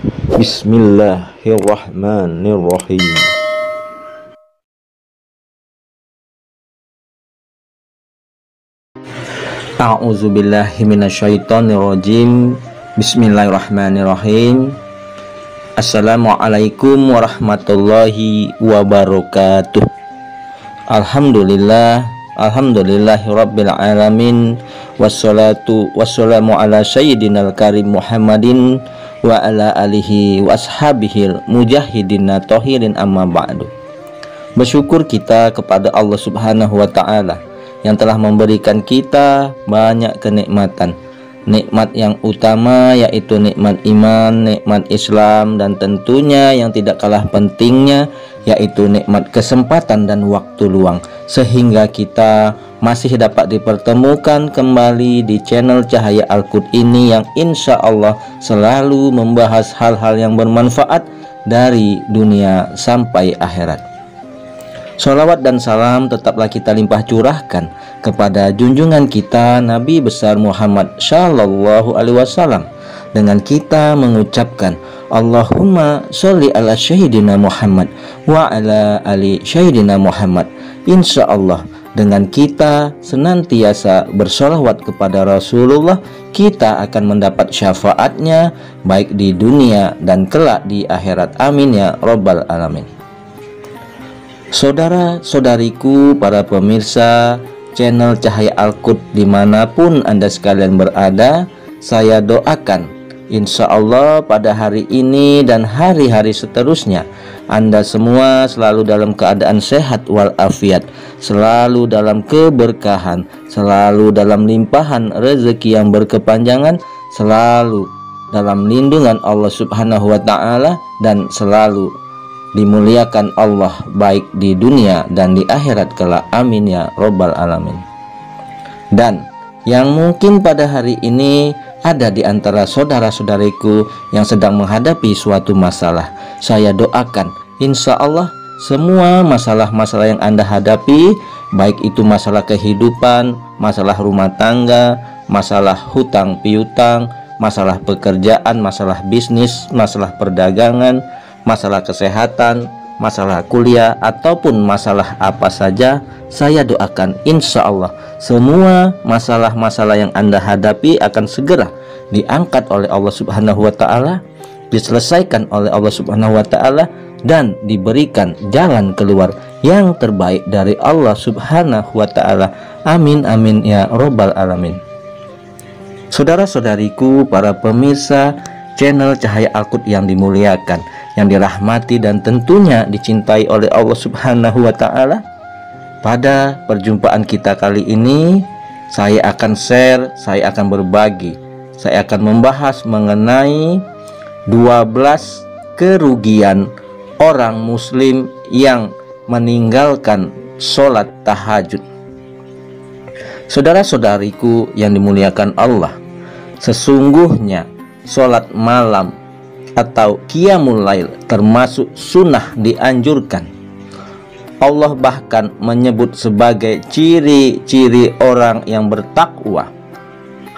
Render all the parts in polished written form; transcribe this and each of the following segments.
Bismillahirrahmanirrahim. A'udzubillahi minasyaitonirrajim. Bismillahirrahmanirrahim. Assalamualaikum warahmatullahi wabarakatuh. Alhamdulillahirabbil alamin. Wassalatu wassalamu ala sayyidinal karim Muhammadin wa ala alihi wa ashabihil mujahidina tohirin amma ba'du. Bersyukur kita kepada Allah subhanahu wa ta'ala yang telah memberikan kita banyak kenikmatan. Nikmat yang utama yaitu nikmat iman, nikmat Islam, dan tentunya yang tidak kalah pentingnya yaitu nikmat kesempatan dan waktu luang, sehingga kita masih dapat dipertemukan kembali di channel Cahaya Al-Qud ini yang insya Allah selalu membahas hal-hal yang bermanfaat dari dunia sampai akhirat. Sholawat dan salam tetaplah kita limpah curahkan kepada junjungan kita Nabi besar Muhammad Shallallahu Alaihi Wasallam dengan kita mengucapkan Allahumma sholli ala syahidina Muhammad wa ala ali syahidina Muhammad. Insya Allah dengan kita senantiasa bersolawat kepada Rasulullah, kita akan mendapat syafaatnya baik di dunia dan kelak di akhirat. Amin ya robbal alamin. Saudara-saudariku, para pemirsa channel Cahaya Al-Qud dimanapun Anda sekalian berada, saya doakan insya Allah pada hari ini dan hari-hari seterusnya Anda semua selalu dalam keadaan sehat walafiat, selalu dalam keberkahan, selalu dalam limpahan rezeki yang berkepanjangan, selalu dalam lindungan Allah subhanahu wa ta'ala, dan selalu dimuliakan Allah baik di dunia dan di akhirat kelak. Amin ya robbal alamin. Dan yang mungkin pada hari ini ada di antara saudara-saudariku yang sedang menghadapi suatu masalah, saya doakan insya Allah semua masalah-masalah yang Anda hadapi, baik itu masalah kehidupan, masalah rumah tangga, masalah hutang piutang, masalah pekerjaan, masalah bisnis, masalah perdagangan, masalah kesehatan, masalah kuliah, ataupun masalah apa saja, saya doakan insya Allah semua masalah-masalah yang Anda hadapi akan segera diangkat oleh Allah subhanahu wa ta'ala, diselesaikan oleh Allah subhanahu wa ta'ala, dan diberikan jalan keluar yang terbaik dari Allah subhanahu wa ta'ala. Amin amin ya robbal alamin. Saudara-saudariku, para pemirsa channel Cahaya Al-Qud yang dimuliakan, yang dirahmati dan tentunya dicintai oleh Allah subhanahu wa ta'ala, pada perjumpaan kita kali ini saya akan share, saya akan berbagi, saya akan membahas mengenai 12 kerugian orang muslim yang meninggalkan sholat tahajud. Saudara-saudariku yang dimuliakan Allah, sesungguhnya sholat malam atau qiyamul lail termasuk sunnah dianjurkan. Allah bahkan menyebut sebagai ciri-ciri orang yang bertakwa.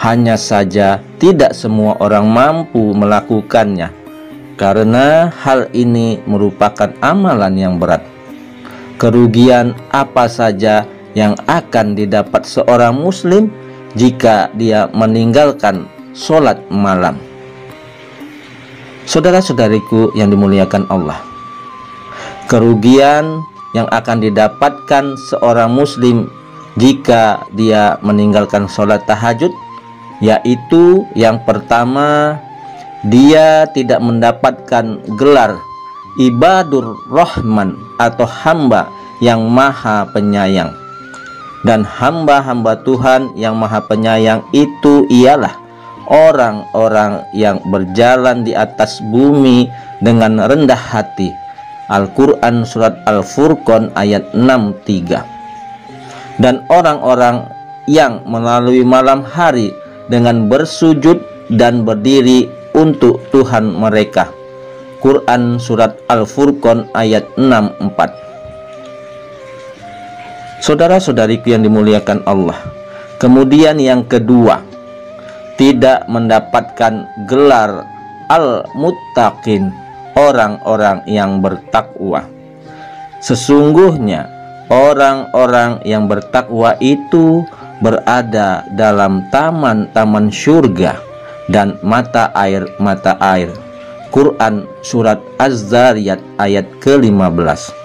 Hanya saja tidak semua orang mampu melakukannya, karena hal ini merupakan amalan yang berat. Kerugian apa saja yang akan didapat seorang muslim jika dia meninggalkan sholat malam? Saudara-saudariku yang dimuliakan Allah, kerugian yang akan didapatkan seorang muslim jika dia meninggalkan sholat tahajud, yaitu yang pertama, dia tidak mendapatkan gelar ibadur rahman atau hamba yang maha penyayang. Dan hamba-hamba Tuhan yang maha penyayang itu ialah orang-orang yang berjalan di atas bumi dengan rendah hati. Al-Quran surat Al-Furqan ayat 63. Dan orang-orang yang melalui malam hari dengan bersujud dan berdiri untuk Tuhan mereka. Quran surat Al-Furqan ayat 64. Saudara-saudariku yang dimuliakan Allah, kemudian yang kedua, tidak mendapatkan gelar al-muttaqin, orang-orang yang bertakwa. Sesungguhnya orang-orang yang bertakwa itu berada dalam taman-taman surga dan mata air-mata air. Quran surat Az-Zariyat ayat ke-15.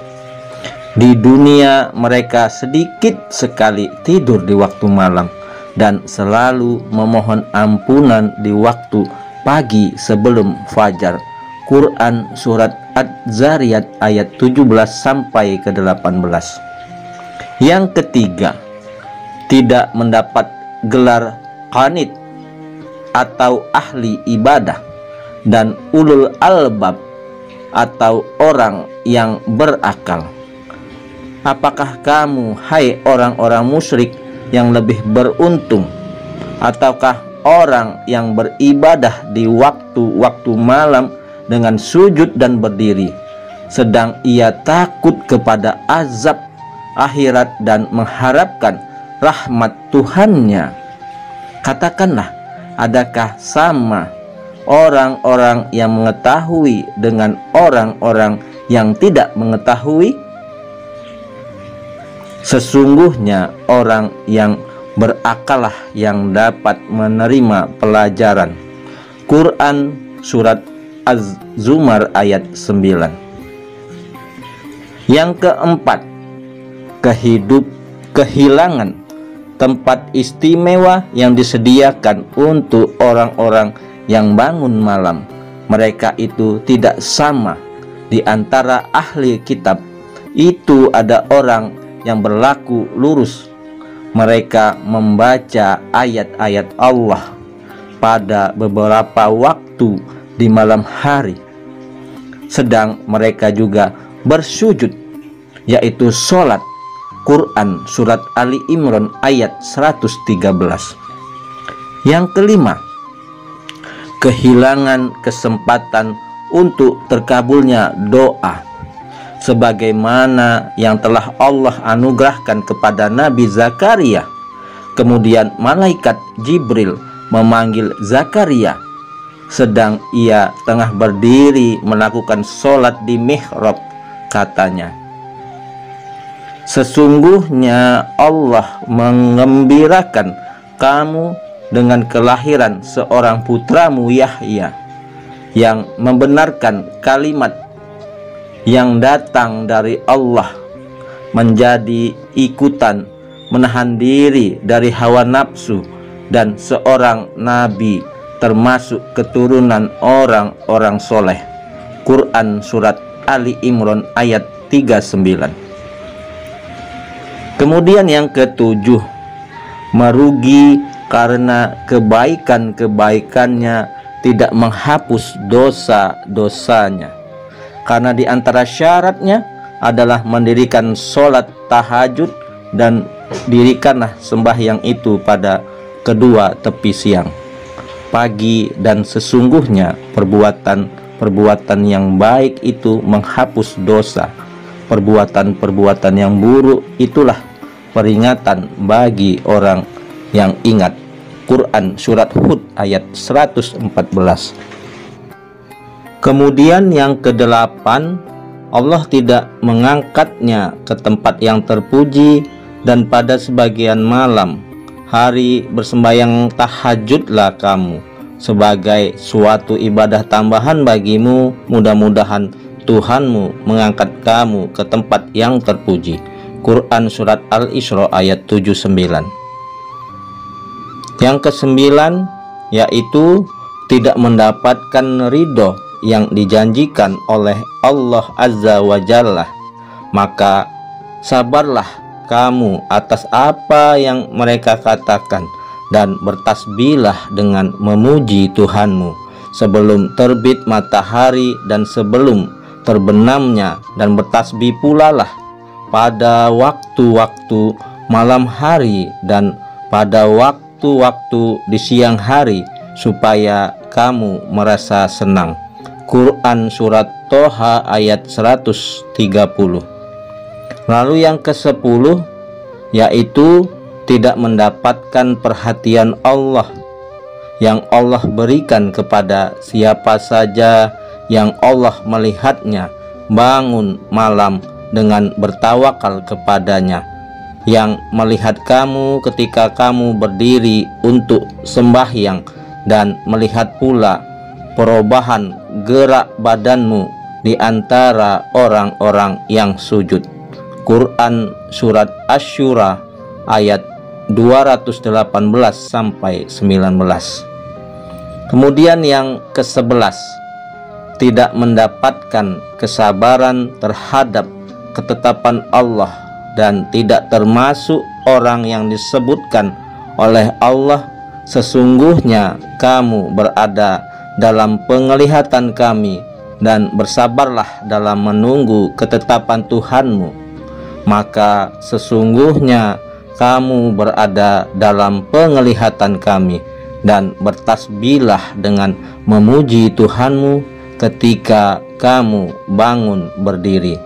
Di dunia mereka sedikit sekali tidur di waktu malam dan selalu memohon ampunan di waktu pagi sebelum fajar. Quran surat Az-Zariyat ayat 17 sampai ke 18. Yang ketiga, tidak mendapat gelar qanit atau ahli ibadah dan ulul albab atau orang yang berakal. Apakah kamu, hai orang-orang musyrik, yang lebih beruntung, ataukah orang yang beribadah di waktu-waktu malam dengan sujud dan berdiri, sedang ia takut kepada azab akhirat dan mengharapkan rahmat Tuhannya? Katakanlah, adakah sama orang-orang yang mengetahui dengan orang-orang yang tidak mengetahui? Sesungguhnya orang yang berakallah yang dapat menerima pelajaran. Quran surat Az-Zumar ayat 9. Yang keempat, kehilangan tempat istimewa yang disediakan untuk orang-orang yang bangun malam. Mereka itu tidak sama. Di antara ahli kitab itu ada orang yang berlaku lurus. Mereka membaca ayat-ayat Allah pada beberapa waktu di malam hari, sedang mereka juga bersujud, yaitu sholat. Quran surat Ali Imran ayat 113. Yang kelima, kehilangan kesempatan untuk terkabulnya doa, sebagaimana yang telah Allah anugerahkan kepada Nabi Zakaria. Kemudian malaikat Jibril memanggil Zakaria sedang ia tengah berdiri melakukan sholat di mihrab. Katanya, sesungguhnya Allah mengembirakan kamu dengan kelahiran seorang putramu Yahya, yang membenarkan kalimat yang datang dari Allah, menjadi ikutan menahan diri dari hawa nafsu, dan seorang nabi termasuk keturunan orang-orang soleh. Quran surat Ali Imran ayat 39. Kemudian yang ketujuh, merugi karena kebaikan-kebaikannya tidak menghapus dosa-dosanya. Karena di antara syaratnya adalah mendirikan sholat tahajud, dan dirikanlah sembahyang itu pada kedua tepi siang, pagi, dan sesungguhnya perbuatan yang baik itu menghapus dosa. Perbuatan-perbuatan yang buruk itulah peringatan bagi orang yang ingat. Quran surat Hud ayat 114. Kemudian yang kedelapan, Allah tidak mengangkatnya ke tempat yang terpuji, dan pada sebagian malam hari bersembahyang tahajudlah kamu sebagai suatu ibadah tambahan bagimu. Mudah-mudahan Tuhanmu mengangkat kamu ke tempat yang terpuji. Quran surat Al-Isra ayat 79. Yang kesembilan, yaitu tidak mendapatkan ridho yang dijanjikan oleh Allah Azza wa Jalla. Maka sabarlah kamu atas apa yang mereka katakan, dan bertasbihlah dengan memuji Tuhanmu sebelum terbit matahari dan sebelum terbenamnya, dan bertasbih pula lah pada waktu-waktu malam hari dan pada waktu-waktu di siang hari, supaya kamu merasa senang. Quran surat Toha ayat 130. Lalu yang ke-10, yaitu tidak mendapatkan perhatian Allah, yang Allah berikan kepada siapa saja yang Allah melihatnya bangun malam dengan bertawakal kepadanya, yang melihat kamu ketika kamu berdiri untuk sembahyang, dan melihat pula perubahan gerak badanmu di antara orang-orang yang sujud. Quran Surat Asy-Syura ayat 218 sampai 19. Kemudian yang ke-11, tidak mendapatkan kesabaran terhadap ketetapan Allah dan tidak termasuk orang yang disebutkan oleh Allah, sesungguhnya kamu berada dalam penglihatan kami dan bersabarlah dalam menunggu ketetapan Tuhanmu, maka sesungguhnya kamu berada dalam penglihatan kami, dan bertasbihlah dengan memuji Tuhanmu ketika kamu bangun berdiri.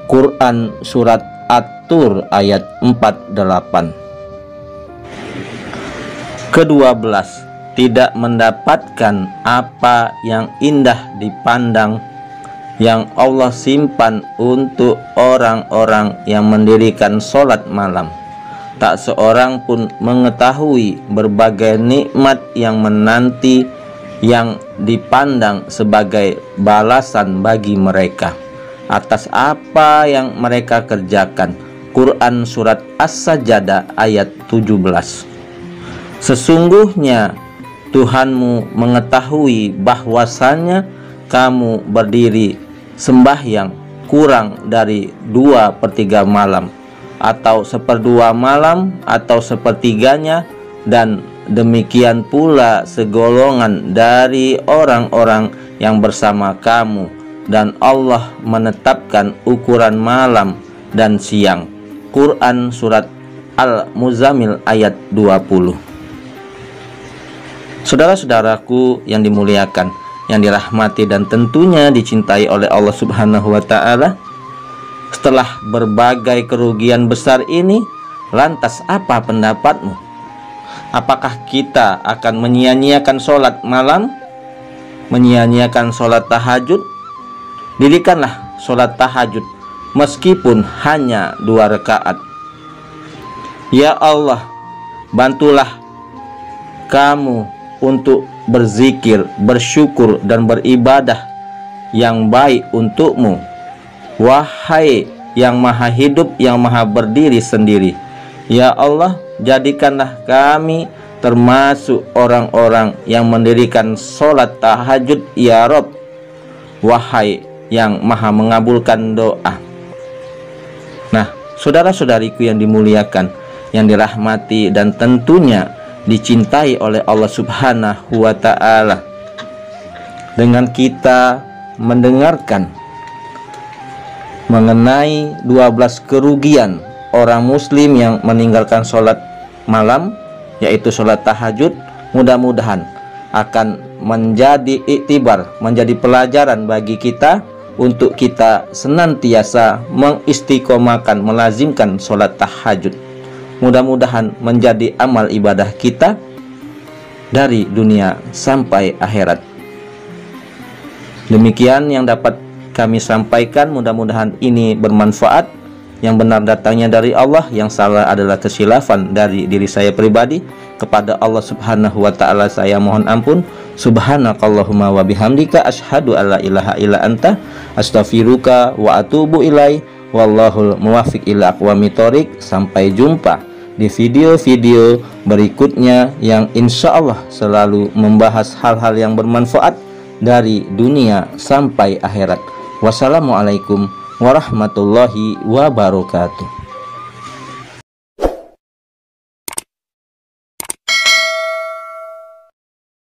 Quran Surat At-Tur ayat 48. Ke-12, tidak mendapatkan apa yang indah dipandang yang Allah simpan untuk orang-orang yang mendirikan sholat malam. Tak seorang pun mengetahui berbagai nikmat yang menanti yang dipandang sebagai balasan bagi mereka atas apa yang mereka kerjakan. Quran Surat As-Sajdah ayat 17. Sesungguhnya Tuhanmu mengetahui bahwasannya kamu berdiri sembahyang kurang dari 2/3 malam, atau 1/2 malam, atau 1/3-nya, dan demikian pula segolongan dari orang-orang yang bersama kamu, dan Allah menetapkan ukuran malam dan siang. Quran Surat Al-Muzammil ayat 20. Saudara-saudaraku yang dimuliakan, yang dirahmati dan tentunya dicintai oleh Allah Subhanahu wa Ta'ala, setelah berbagai kerugian besar ini, lantas apa pendapatmu? Apakah kita akan menyia-nyiakan sholat malam, menyia-nyiakan sholat tahajud? Dirikanlah sholat tahajud meskipun hanya 2 rakaat. Ya Allah, bantulah kamu untuk berzikir, bersyukur, dan beribadah yang baik untukmu, wahai yang maha hidup, yang maha berdiri sendiri. Ya Allah, jadikanlah kami termasuk orang-orang yang mendirikan sholat tahajud, ya Rob, wahai yang maha mengabulkan doa. Nah, saudara-saudariku yang dimuliakan, yang dirahmati dan tentunya dicintai oleh Allah Subhanahu wa Ta'ala, dengan kita mendengarkan mengenai 12 kerugian orang muslim yang meninggalkan sholat malam, yaitu sholat tahajud, mudah-mudahan akan menjadi iktibar, menjadi pelajaran bagi kita untuk kita senantiasa mengistiqomahkan, melazimkan sholat tahajud. Mudah-mudahan menjadi amal ibadah kita dari dunia sampai akhirat. Demikian yang dapat kami sampaikan, mudah-mudahan ini bermanfaat. Yang benar datangnya dari Allah, yang salah adalah kesilafan dari diri saya pribadi. Kepada Allah Subhanahu wa Ta'ala saya mohon ampun. Subhanakallahumma wa bihamdika asyhadu alla ilaha illa anta astaghfiruka wa atubu ilai. Wallahul muwaffiq ila aqwamit thoriq. Sampai jumpa di video-video berikutnya yang insya Allah selalu membahas hal-hal yang bermanfaat dari dunia sampai akhirat. Wassalamualaikum warahmatullahi wabarakatuh.